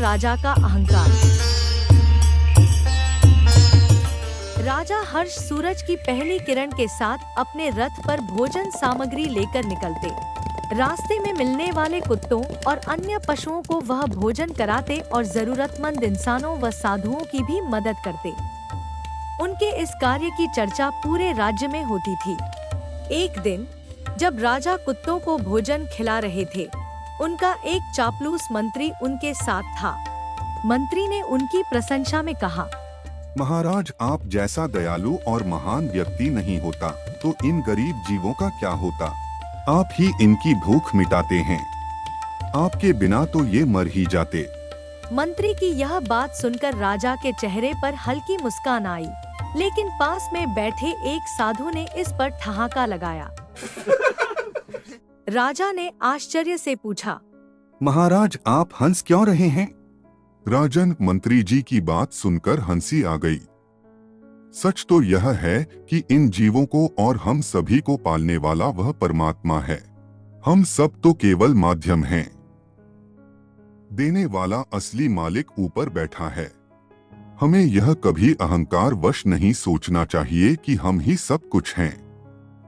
राजा का अहंकार। राजा हर्ष सूरज की पहली किरण के साथ अपने रथ पर भोजन सामग्री लेकर निकलते। रास्ते में मिलने वाले कुत्तों और अन्य पशुओं को वह भोजन कराते और जरूरतमंद इंसानों व साधुओं की भी मदद करते। उनके इस कार्य की चर्चा पूरे राज्य में होती थी। एक दिन जब राजा कुत्तों को भोजन खिला रहे थे, उनका एक चापलूस मंत्री उनके साथ था। मंत्री ने उनकी प्रशंसा में कहा, महाराज, आप जैसा दयालु और महान व्यक्ति नहीं होता तो इन गरीब जीवों का क्या होता। आप ही इनकी भूख मिटाते हैं। आपके बिना तो ये मर ही जाते। मंत्री की यह बात सुनकर राजा के चेहरे पर हल्की मुस्कान आई, लेकिन पास में बैठे एक साधु ने इस पर ठहाका लगाया। राजा ने आश्चर्य से पूछा, महाराज, आप हंस क्यों रहे हैं। राजन, मंत्री जी की बात सुनकर हंसी आ गई। सच तो यह है कि इन जीवों को और हम सभी को पालने वाला वह परमात्मा है। हम सब तो केवल माध्यम हैं। देने वाला असली मालिक ऊपर बैठा है। हमें यह कभी अहंकार वश नहीं सोचना चाहिए कि हम ही सब कुछ हैं।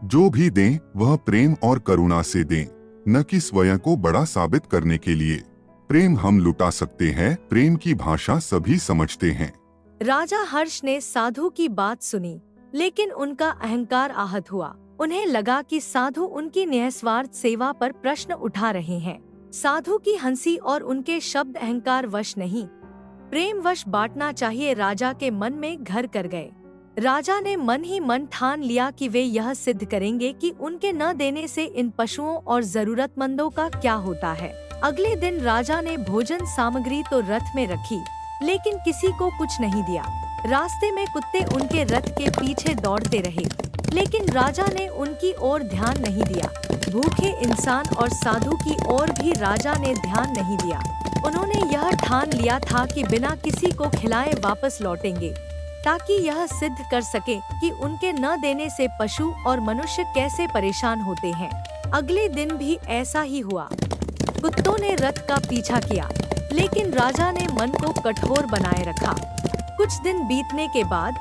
जो भी दें वह प्रेम और करुणा से दें, न कि स्वयं को बड़ा साबित करने के लिए। प्रेम हम लुटा सकते हैं, प्रेम की भाषा सभी समझते हैं। राजा हर्ष ने साधु की बात सुनी, लेकिन उनका अहंकार आहत हुआ। उन्हें लगा कि साधु उनकी निस्वार्थ सेवा पर प्रश्न उठा रहे हैं। साधु की हंसी और उनके शब्द अहंकार वश नहीं, प्रेम वश बांटना चाहिए राजा के मन में घर कर गए। राजा ने मन ही मन ठान लिया कि वे यह सिद्ध करेंगे कि उनके न देने से इन पशुओं और जरूरतमंदों का क्या होता है। अगले दिन राजा ने भोजन सामग्री तो रथ में रखी, लेकिन किसी को कुछ नहीं दिया। रास्ते में कुत्ते उनके रथ के पीछे दौड़ते रहे, लेकिन राजा ने उनकी ओर ध्यान नहीं दिया। भूखे इंसान और साधु की ओर भी राजा ने ध्यान नहीं दिया। उन्होंने यह ठान लिया था कि बिना किसी को खिलाए वापस लौटेंगे, ताकि यह सिद्ध कर सके कि उनके न देने से पशु और मनुष्य कैसे परेशान होते हैं। अगले दिन भी ऐसा ही हुआ। कुत्तों ने रथ का पीछा किया, लेकिन राजा ने मन को कठोर बनाए रखा। कुछ दिन बीतने के बाद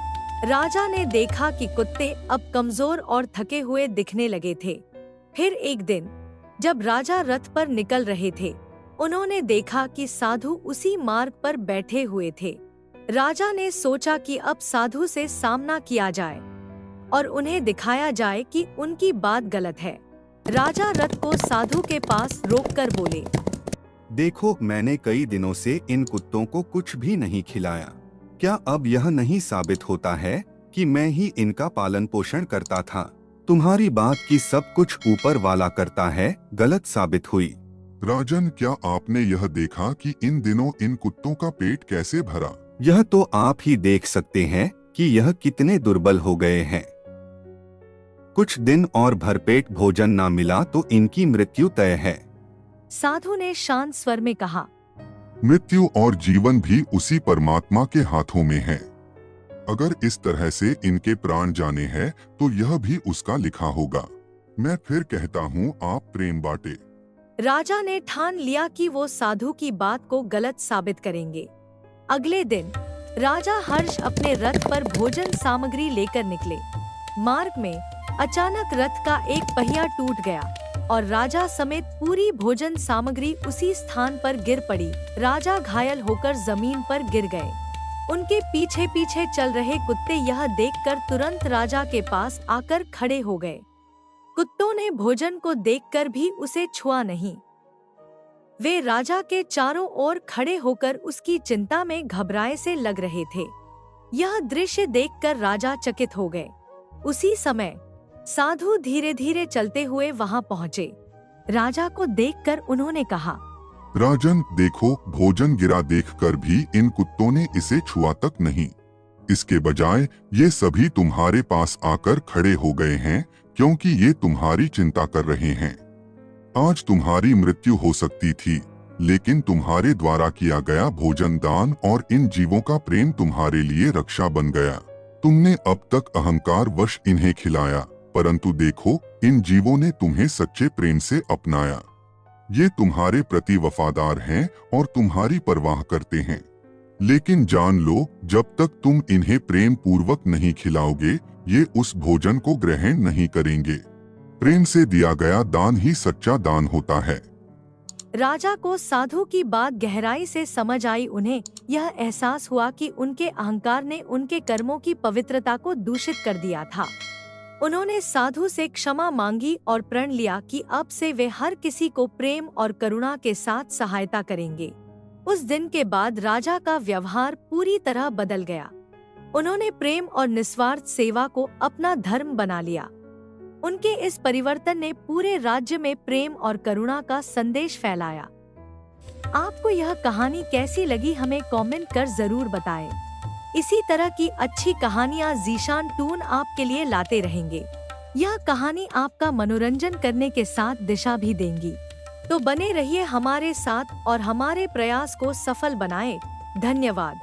राजा ने देखा कि कुत्ते अब कमजोर और थके हुए दिखने लगे थे। फिर एक दिन जब राजा रथ पर निकल रहे थे, उन्होंने देखा कि साधु उसी मार्ग पर बैठे हुए थे। राजा ने सोचा कि अब साधु से सामना किया जाए और उन्हें दिखाया जाए कि उनकी बात गलत है। राजा रथ को साधु के पास रोककर बोले, देखो, मैंने कई दिनों से इन कुत्तों को कुछ भी नहीं खिलाया। क्या अब यह नहीं साबित होता है कि मैं ही इनका पालन पोषण करता था। तुम्हारी बात की सब कुछ ऊपर वाला करता है गलत साबित हुई। राजन, क्या आपने यह देखा कि इन दिनों इन कुत्तों का पेट कैसे भरा। यह तो आप ही देख सकते हैं कि यह कितने दुर्बल हो गए हैं। कुछ दिन और भरपेट भोजन ना मिला तो इनकी मृत्यु तय है। साधु ने शांत स्वर में कहा, मृत्यु और जीवन भी उसी परमात्मा के हाथों में है। अगर इस तरह से इनके प्राण जाने हैं तो यह भी उसका लिखा होगा। मैं फिर कहता हूँ, आप प्रेम बांटे। राजा ने ठान लिया कि वो साधु की बात को गलत साबित करेंगे। अगले दिन राजा हर्ष अपने रथ पर भोजन सामग्री लेकर निकले। मार्ग में अचानक रथ का एक पहिया टूट गया और राजा समेत पूरी भोजन सामग्री उसी स्थान पर गिर पड़ी। राजा घायल होकर जमीन पर गिर गए। उनके पीछे पीछे चल रहे कुत्ते यह देखकर तुरंत राजा के पास आकर खड़े हो गए। कुत्तों ने भोजन को देखकर भी उसे छुआ नहीं। वे राजा के चारों ओर खड़े होकर उसकी चिंता में घबराए से लग रहे थे। यह दृश्य देखकर राजा चकित हो गए। उसी समय साधु धीरे धीरे चलते हुए वहां पहुंचे। राजा को देखकर उन्होंने कहा, राजन, देखो, भोजन गिरा देखकर भी इन कुत्तों ने इसे छुआ तक नहीं। इसके बजाय ये सभी तुम्हारे पास आकर खड़े हो गए हैं क्योंकि ये तुम्हारी चिंता कर रहे हैं। आज तुम्हारी मृत्यु हो सकती थी, लेकिन तुम्हारे द्वारा किया गया भोजन दान और इन जीवों का प्रेम तुम्हारे लिए रक्षा बन गया। तुमने अब तक अहंकार वश इन्हें खिलाया, परंतु देखो, इन जीवों ने तुम्हें सच्चे प्रेम से अपनाया। ये तुम्हारे प्रति वफादार हैं और तुम्हारी परवाह करते हैं। लेकिन जान लो, जब तक तुम इन्हें प्रेम पूर्वक नहीं खिलाओगे, ये उस भोजन को ग्रहण नहीं करेंगे। प्रेम से दिया गया दान ही सच्चा दान होता है। राजा को साधु की बात गहराई से समझ आई। उन्हें यह एहसास हुआ कि उनके अहंकार ने उनके कर्मों की पवित्रता को दूषित कर दिया था। उन्होंने साधु से क्षमा मांगी और प्रण लिया कि अब से वे हर किसी को प्रेम और करुणा के साथ सहायता करेंगे। उस दिन के बाद राजा का व्यवहार पूरी तरह बदल गया। उन्होंने प्रेम और निस्वार्थ सेवा को अपना धर्म बना लिया। उनके इस परिवर्तन ने पूरे राज्य में प्रेम और करुणा का संदेश फैलाया। आपको यह कहानी कैसी लगी, हमें कमेंट कर जरूर बताएं। इसी तरह की अच्छी कहानियां जीशान टून आपके लिए लाते रहेंगे। यह कहानी आपका मनोरंजन करने के साथ दिशा भी देंगी। तो बने रहिए हमारे साथ और हमारे प्रयास को सफल बनाएं। धन्यवाद।